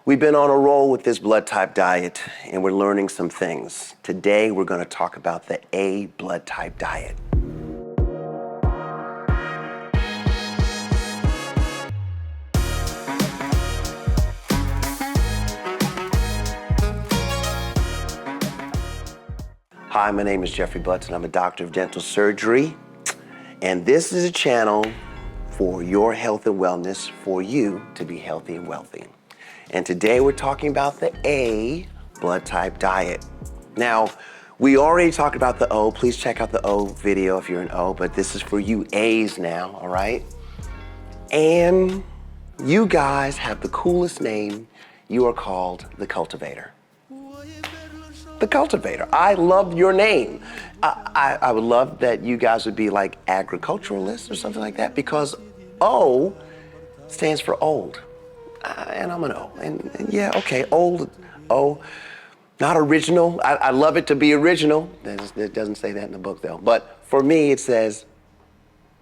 We've been on a roll with this blood type diet and we're learning some things. Today we're going to talk about the A blood type diet. Hi, my name is Jeffrey Butts and I'm a doctor of dental surgery. And this is a channel for your health and wellness, for you to be healthy and wealthy. And today we're talking about the A blood type diet. Now, we already talked about the O. Please check out the O video if you're an O, but this is for you A's now, all right? And you guys have the coolest name. You are called the Cultivator. The Cultivator. I love your name. I would love that you guys would be like agriculturalists or something like that, because O stands for old. And I'm an O. And yeah, okay, old O. Not original. I love it to be original. It doesn't say that in the book though. But for me, it says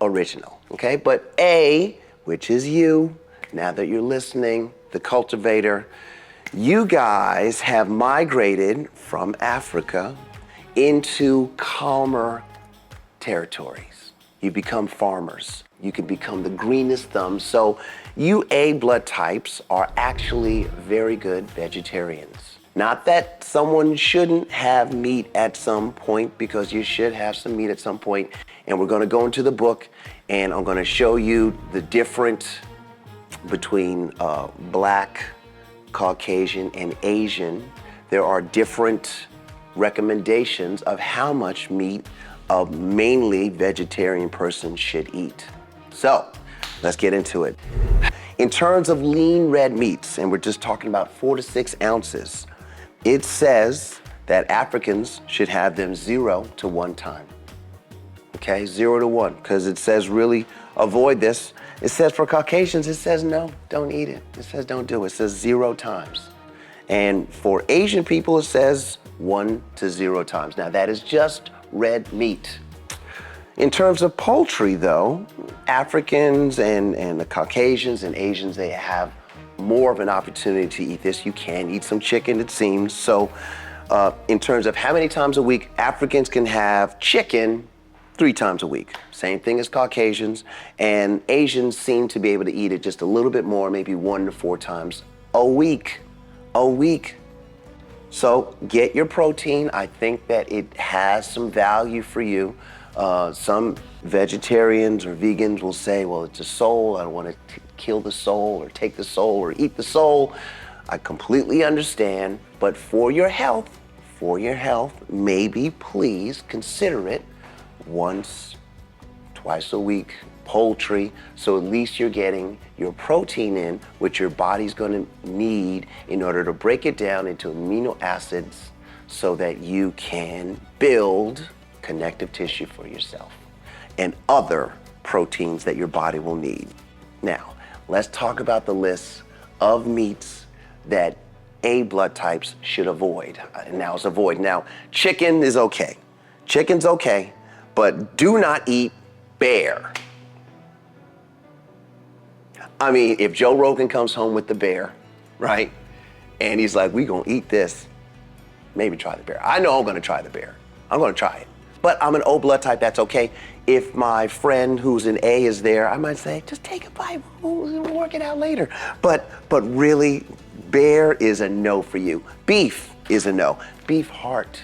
original, okay? But A, which is you, now that you're listening, the Cultivator, you guys have migrated from Africa into calmer territories. You become farmers. You can become the greenest thumbs. So you A blood types are actually very good vegetarians. Not that someone shouldn't have meat at some point, because you should have some meat at some point. And we're gonna go into the book and I'm gonna show you the difference between Black, Caucasian, and Asian. There are different recommendations of how much meat a mainly vegetarian person should eat. So let's get into it. In terms of lean red meats, and we're just talking about 4 to 6 ounces, it says that Africans should have them 0 to 1 time. Okay, 0 to 1, because it says really avoid this. It says for Caucasians, it says no, don't eat it. It says don't do it. It says 0 times. And for Asian people, it says 1 to 0 times. Now that is just red meat. In terms of poultry though, Africans and the Caucasians and Asians, they have more of an opportunity to eat this. You can eat some chicken, it seems. So in terms of how many times a week, Africans can have chicken 3 times a week. Same thing as Caucasians, and Asians seem to be able to eat it just a little bit more, maybe 1 to 4 times a week. So get your protein. I think that it has some value for you. Some vegetarians or vegans will say, well, it's a soul. I don't want to kill the soul or take the soul or eat the soul. I completely understand, but for your health, maybe please consider it once, twice a week, poultry, so at least you're getting your protein in, which your body's gonna need in order to break it down into amino acids so that you can build connective tissue for yourself and other proteins that your body will need. Now, let's talk about the list of meats that A blood types should avoid. Now, chicken is okay. Chicken's okay, but do not eat bear. I mean, if Joe Rogan comes home with the bear, right? And he's like, we gonna eat this, maybe try the bear. I know I'm gonna try the bear. I'm gonna try it. But I'm an O blood type, that's okay. If my friend who's an A is there, I might say, just take a bite, we'll work it out later. But really, bear is a no for you. Beef is a no. Beef heart,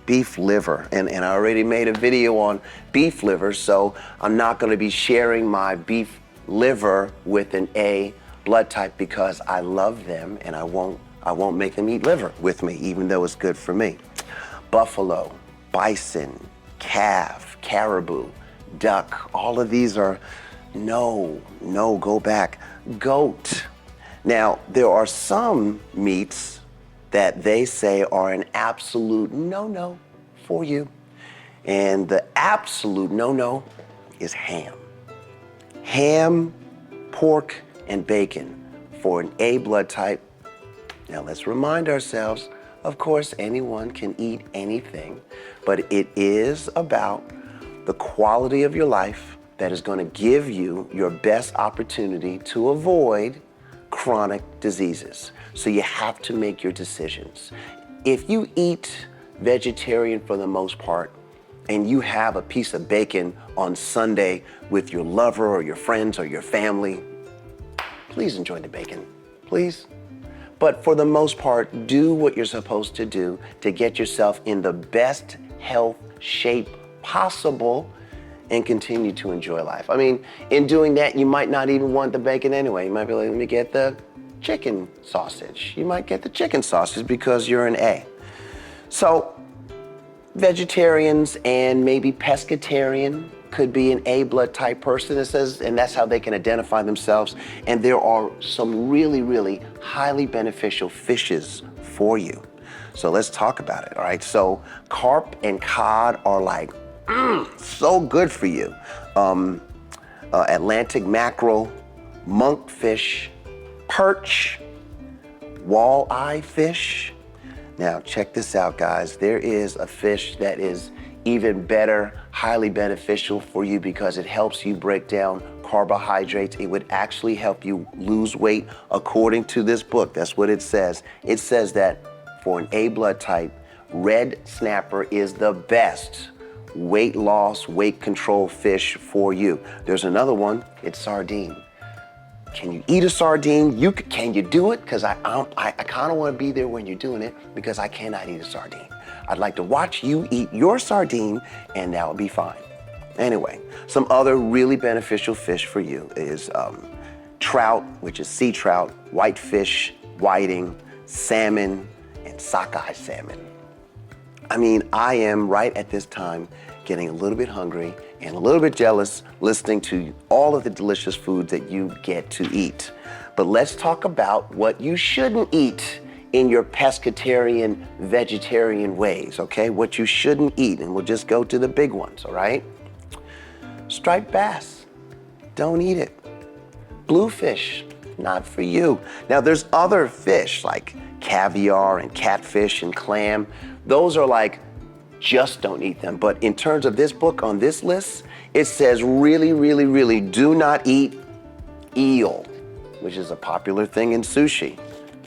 beef liver, and I already made a video on beef liver, so I'm not gonna be sharing my beef liver with an A blood type because I love them and I won't make them eat liver with me, even though it's good for me. Buffalo, bison, calf, caribou, duck, all of these are no, go back. Goat. Now, there are some meats that they say are an absolute no-no for you. And the absolute no-no is ham. Ham, pork, and bacon for an A blood type. Now let's remind ourselves, of course, anyone can eat anything, but it is about the quality of your life that is going to give you your best opportunity to avoid chronic diseases. So you have to make your decisions. If you eat vegetarian for the most part, and you have a piece of bacon on Sunday with your lover or your friends or your family, please enjoy the bacon, please. But for the most part, do what you're supposed to do to get yourself in the best health shape possible and continue to enjoy life. I mean, in doing that, you might not even want the bacon anyway. You might be like, let me get the chicken sausage. You might get the chicken sausage because you're an A. So vegetarians and maybe pescatarian could be an A blood type person that says, and that's how they can identify themselves. And there are some really, really highly beneficial fishes for you. So let's talk about it, all right? So carp and cod are like, so good for you. Atlantic mackerel, monkfish, perch, walleye fish. Now check this out, guys. There is a fish that is even better, highly beneficial for you because it helps you break down carbohydrates. It would actually help you lose weight according to this book. That's what it says. It says that for an A blood type, red snapper is the best weight loss, weight control fish for you. There's another one, it's sardine. Can you eat a sardine? Can you do it? Because I kind of want to be there when you're doing it because I cannot eat a sardine. I'd like to watch you eat your sardine and that would be fine. Anyway, some other really beneficial fish for you is trout, which is sea trout, whitefish, whiting, salmon, and sockeye salmon. I mean, I am right at this time getting a little bit hungry and a little bit jealous listening to all of the delicious foods that you get to eat. But let's talk about what you shouldn't eat in your pescatarian, vegetarian ways, okay? What you shouldn't eat, and we'll just go to the big ones, all right? Striped bass, don't eat it. Bluefish, not for you. Now there's other fish like caviar and catfish and clam. Those are like, just don't eat them. But in terms of this book on this list, it says really, really, really do not eat eel, which is a popular thing in sushi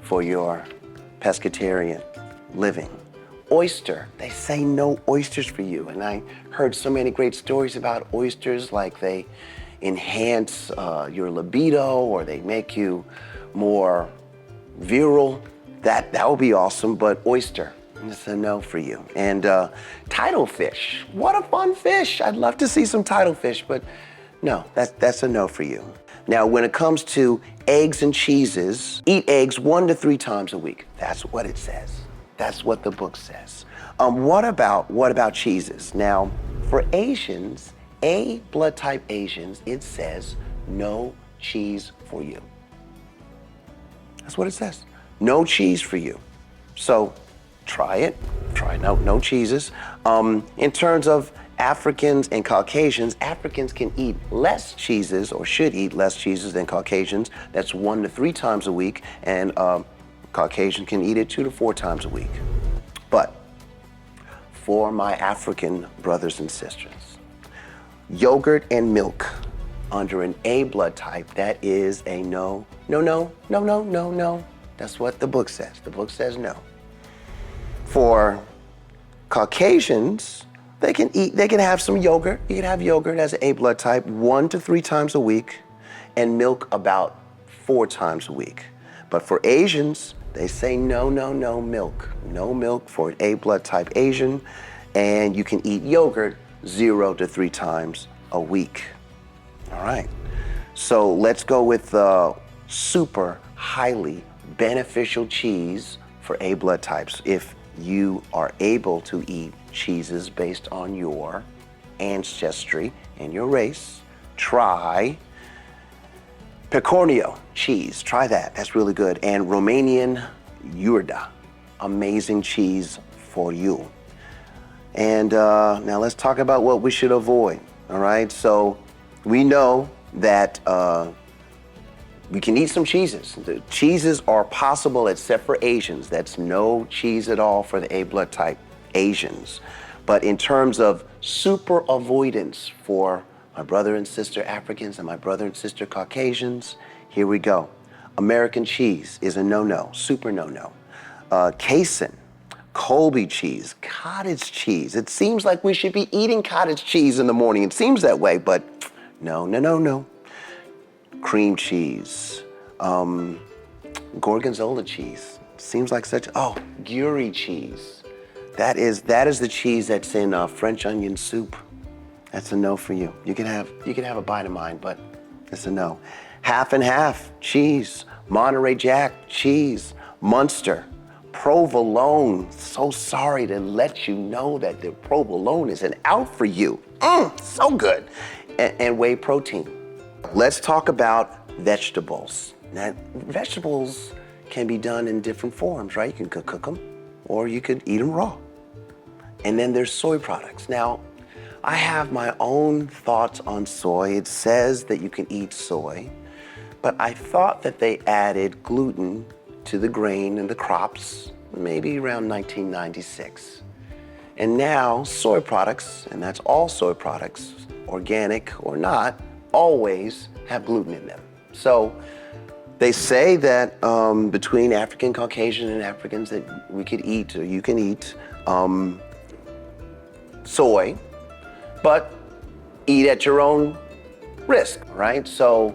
for your pescatarian living. Oyster, they say no oysters for you. And I heard so many great stories about oysters, like they enhance your libido or they make you more virile. That would be awesome, but oyster, it's a no for you. And tidal fish, what a fun fish. I'd love to see some tidal fish, but no, that's a no for you. Now, when it comes to eggs and cheeses, eat eggs 1 to 3 times a week. That's what it says. That's what the book says. What about cheeses? Now, for Asians, A blood type Asians, it says no cheese for you. That's what it says. No cheese for you. So try it. Try no cheeses. In terms of Africans and Caucasians, Africans can eat less cheeses or should eat less cheeses than Caucasians. That's 1 to 3 times a week. And Caucasian can eat it 2 to 4 times a week. But for my African brothers and sisters, yogurt and milk under an A blood type, that is a no. That's what the book says. The book says no. For Caucasians, they can have some yogurt. You can have yogurt as an A blood type 1 to 3 times a week and milk about 4 times a week. But for Asians, they say no milk. No milk for an A blood type Asian, and you can eat yogurt 0 to 3 times a week. All right, so let's go with the super highly beneficial cheese for A blood types. If you are able to eat cheeses based on your ancestry and your race, try Pecorino cheese. Try that. That's really good. And Romanian Iurda, amazing cheese for you. And now let's talk about what we should avoid. All right. So we know that we can eat some cheeses. The cheeses are possible except for Asians. That's no cheese at all for the A blood type Asians. But in terms of super avoidance for my brother and sister Africans and my brother and sister Caucasians, here we go. American cheese is a no-no, super no-no. Casein, Colby cheese, cottage cheese. It seems like we should be eating cottage cheese in the morning. It seems that way, but no, no, no, no. Cream cheese, gorgonzola cheese. Seems like such, Gruyere cheese. That is the cheese that's in French onion soup. That's a no for you. You can have a bite of mine, but it's a no. Half and half cheese, Monterey Jack cheese, Munster, provolone. So sorry to let you know that the provolone is an out for you. So good. And whey protein. Let's talk about vegetables. Now, vegetables can be done in different forms, right? You can cook them, or you could eat them raw. And then there's soy products. Now, I have my own thoughts on soy. It says that you can eat soy, but I thought that they added gluten to the grain and the crops maybe around 1996. And now soy products, and that's all soy products, organic or not, always have gluten in them. So they say that between African, Caucasian, and Africans that we could eat, or you can eat soy, but eat at your own risk, right? So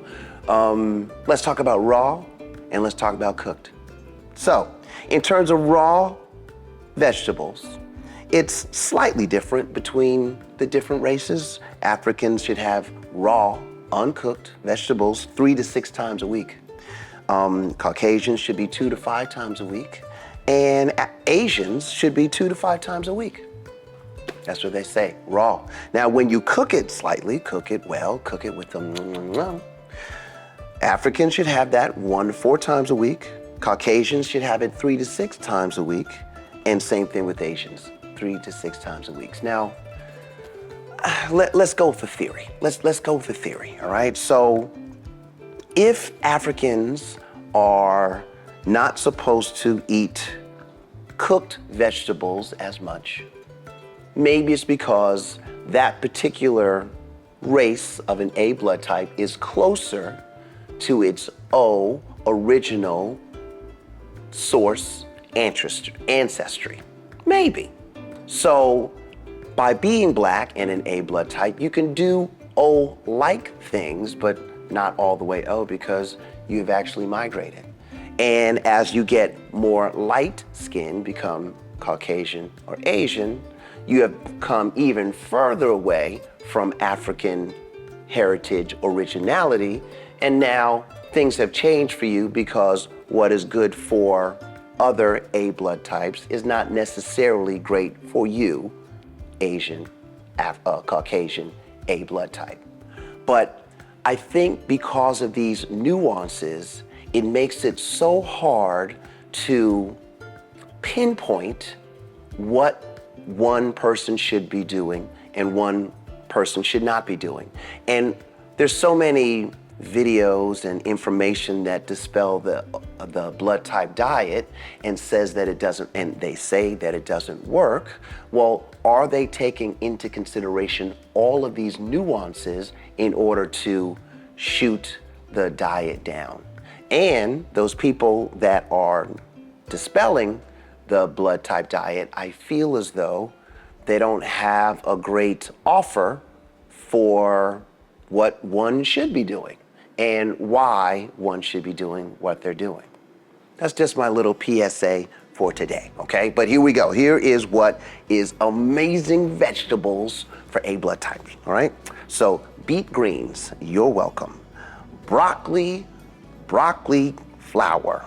let's talk about raw and let's talk about cooked. So in terms of raw vegetables, it's slightly different between the different races. Africans should have raw, uncooked vegetables 3 to 6 times a week. Caucasians should be 2 to 5 times a week. And Asians should be 2 to 5 times a week. That's what they say, raw. Now, when you cook it slightly, cook it well, cook it with the Africans should have that 1 to 4 times a week. Caucasians should have it 3 to 6 times a week. And same thing with Asians, 3 to 6 times a week. Now, let's go with the theory. Let's go with the theory, all right? So if Africans are not supposed to eat cooked vegetables as much, maybe it's because that particular race of an A blood type is closer to its O original source ancestry. Maybe. So by being black and an A blood type, you can do O-like things, but not all the way O because you've actually migrated. And as you get more light skin, become Caucasian or Asian, you have come even further away from African heritage originality, and now things have changed for you because what is good for other A blood types is not necessarily great for you, Asian, Caucasian A blood type. But I think because of these nuances, it makes it so hard to pinpoint what one person should be doing and one person should not be doing. And there's so many videos and information that dispel the blood type diet and says that it doesn't, and they say that it doesn't work. Well, are they taking into consideration all of these nuances in order to shoot the diet down? And those people that are dispelling the blood type diet, I feel as though they don't have a great offer for what one should be doing and why one should be doing what they're doing. That's just my little PSA for today, okay? But here we go. Here is what is amazing vegetables for A blood types, all right? So beet greens, you're welcome. Broccoli flower,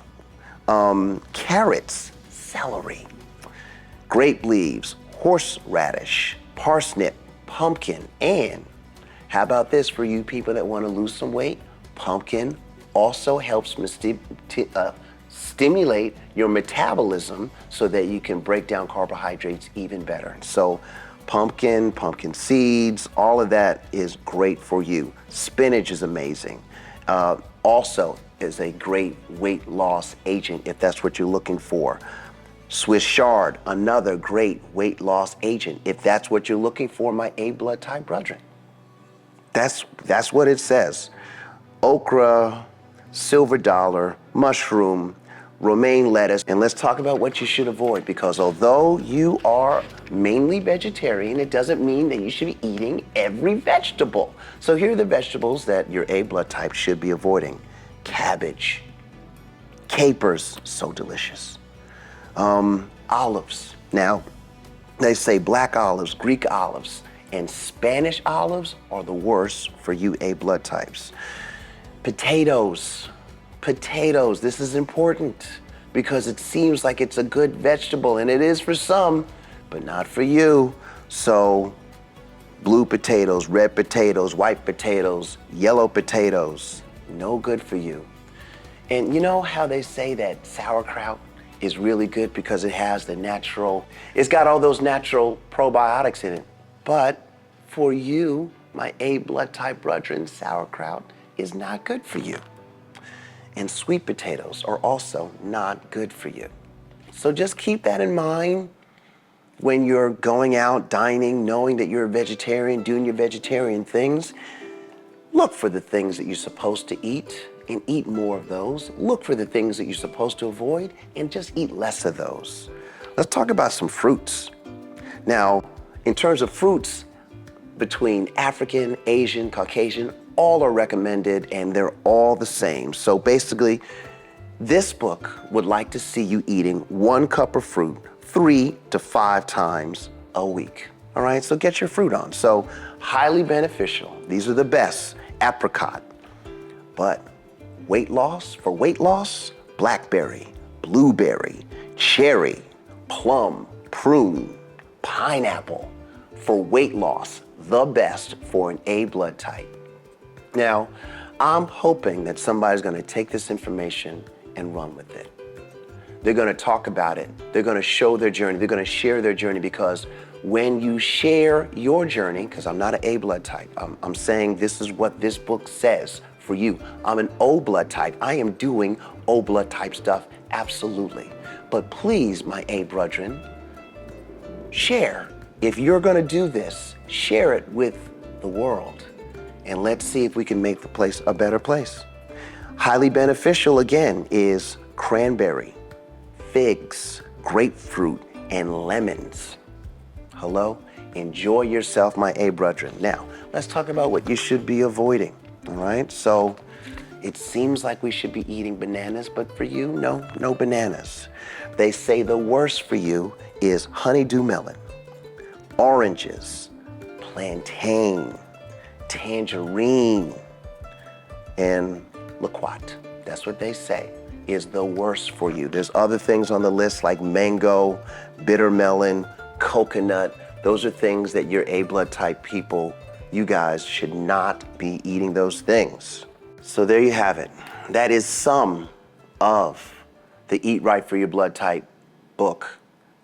carrots, celery, grape leaves, horseradish, parsnip, pumpkin, and how about this for you people that want to lose some weight? Pumpkin also helps stimulate your metabolism so that you can break down carbohydrates even better. So pumpkin seeds, all of that is great for you. Spinach is amazing. Also is a great weight loss agent if that's what you're looking for. Swiss chard, another great weight loss agent if that's what you're looking for, my A blood type brethren. That's what it says. Okra, silver dollar, mushroom, romaine lettuce, and let's talk about what you should avoid, because although you are mainly vegetarian, it doesn't mean that you should be eating every vegetable. So here are the vegetables that your A blood type should be avoiding. Cabbage, capers, so delicious. Olives. Now, they say black olives, Greek olives, and Spanish olives are the worst for you A blood types. Potatoes. Potatoes, this is important because it seems like it's a good vegetable, and it is for some, but not for you. So blue potatoes, red potatoes, white potatoes, yellow potatoes, no good for you. And you know how they say that sauerkraut is really good because it has it's got all those natural probiotics in it. But for you, my A blood type brethren, sauerkraut is not good for you. And sweet potatoes are also not good for you. So just keep that in mind when you're going out dining, knowing that you're a vegetarian, doing your vegetarian things. Look for the things that you're supposed to eat and eat more of those. Look for the things that you're supposed to avoid and just eat less of those. Let's talk about some fruits. Now, in terms of fruits, between African, Asian, Caucasian, all are recommended and they're all the same. So basically, this book would like to see you eating 1 cup of fruit 3 to 5 times a week. All right, so get your fruit on. So highly beneficial. These are the best. Apricot. But weight loss, blackberry, blueberry, cherry, plum, prune, pineapple. For weight loss, the best for an A blood type. Now, I'm hoping that somebody's going to take this information and run with it. They're going to talk about it. They're going to show their journey. They're going to share their journey, because when you share your journey, because I'm not an A blood type, I'm saying this is what this book says for you. I'm an O blood type. I am doing O blood type stuff, absolutely. But please, my A brethren, share. If you're going to do this, share it with the world. And let's see if we can make the place a better place. Highly beneficial, again, is cranberry, figs, grapefruit, and lemons. Hello? Enjoy yourself, my A brethren. Now, let's talk about what you should be avoiding, all right? So it seems like we should be eating bananas, but for you, no bananas. They say the worst for you is honeydew melon, oranges, plantain, tangerine, and loquat. That's what they say is the worst for you. There's other things on the list like mango, bitter melon, coconut. Those are things that your A blood type people, you guys should not be eating those things. So there you have it. That is some of the Eat Right for Your Blood Type book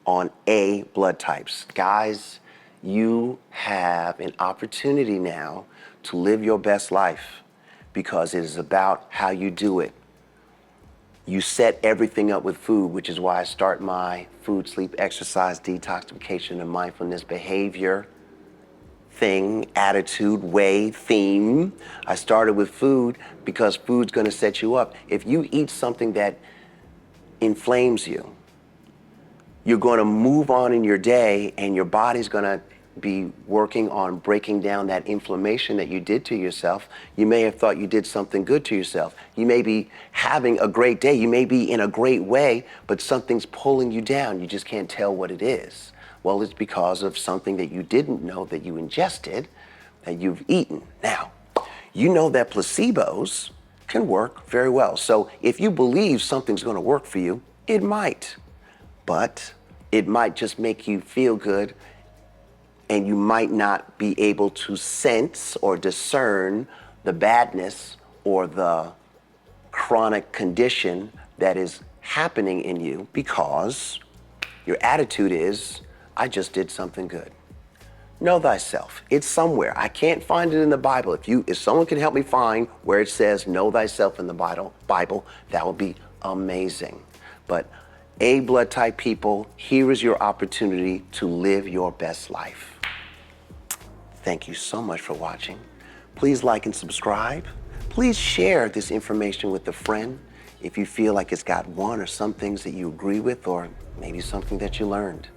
on A blood types. Guys, you have an opportunity now to live your best life, because it is about how you do it. You set everything up with food, which is why I start my food, sleep, exercise, detoxification, and mindfulness behavior thing, attitude, way, theme. I started with food because food's going to set you up. If you eat something that inflames you, you're going to move on in your day, and your body's going to be working on breaking down that inflammation that you did to yourself. You may have thought you did something good to yourself. You may be having a great day. You may be in a great way, but something's pulling you down. You just can't tell what it is. Well, it's because of something that you didn't know that you ingested, that you've eaten. Now, you know that placebos can work very well. So if you believe something's going to work for you, it might. But it might just make you feel good, and you might not be able to sense or discern the badness or the chronic condition that is happening in you, because your attitude is, I just did something good. Know thyself. It's somewhere. I can't find it in the Bible. If someone can help me find where it says know thyself in the Bible, that would be amazing. But A blood type people, here is your opportunity to live your best life. Thank you so much for watching. Please like and subscribe. Please share this information with a friend if you feel like it's got one or some things that you agree with, or maybe something that you learned.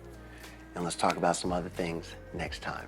And let's talk about some other things next time.